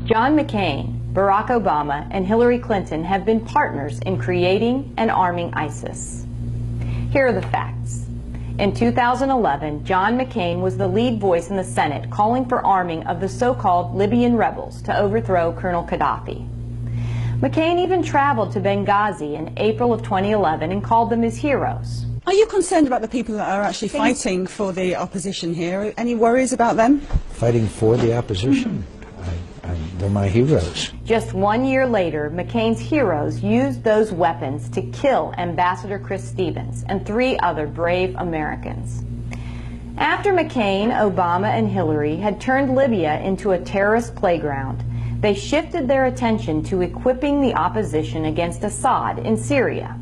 John McCain, Barack Obama, and Hillary Clinton have been partners in creating and arming ISIS. Here are the facts. In 2011, John McCain was the lead voice in the Senate calling for arming of the so-called Libyan rebels to overthrow Colonel Gaddafi. McCain even traveled to Benghazi in April of 2011 and called them his heroes. Are you concerned about the people that are actually fighting for the opposition here? Any worries about them? Fighting for the opposition? They're my heroes. Just 1 year later, McCain's heroes used those weapons to kill Ambassador Chris Stevens and 3 other brave Americans. After McCain, Obama, and Hillary had turned Libya into a terrorist playground, they shifted their attention to equipping the opposition against Assad in Syria.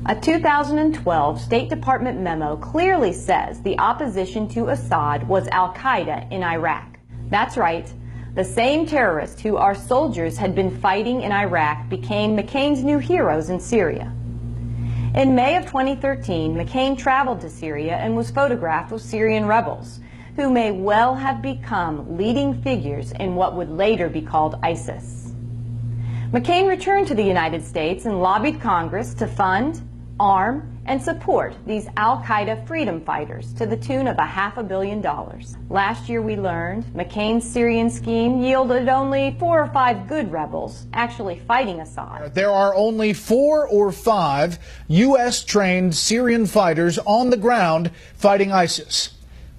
A 2012 State Department memo clearly says the opposition to Assad was al-Qaeda in Iraq. That's right. The same terrorists who our soldiers had been fighting in Iraq became McCain's new heroes in Syria. In May of 2013, McCain traveled to Syria and was photographed with Syrian rebels, who may well have become leading figures in what would later be called ISIS. McCain returned to the United States and lobbied Congress to fund, arm, and support these al-Qaeda freedom fighters to the tune of $500 million. Last year we learned McCain's Syrian scheme yielded only 4 or 5 good rebels actually fighting Assad. There are only 4 or 5 U.S.-trained Syrian fighters on the ground fighting ISIS,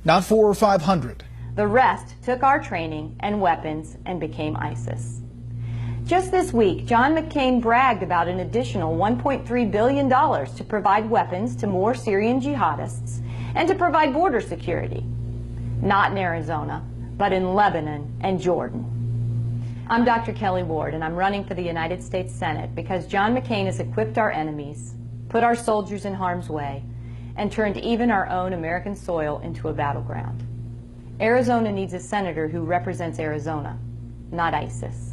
not 400 or 500. The rest took our training and weapons and became ISIS. Just this week, John McCain bragged about an additional $1.3 billion to provide weapons to more Syrian jihadists and to provide border security. Not in Arizona, but in Lebanon and Jordan. I'm Dr. Kelly Ward, and I'm running for the United States Senate because John McCain has equipped our enemies, put our soldiers in harm's way, and turned even our own American soil into a battleground. Arizona needs a senator who represents Arizona, not ISIS.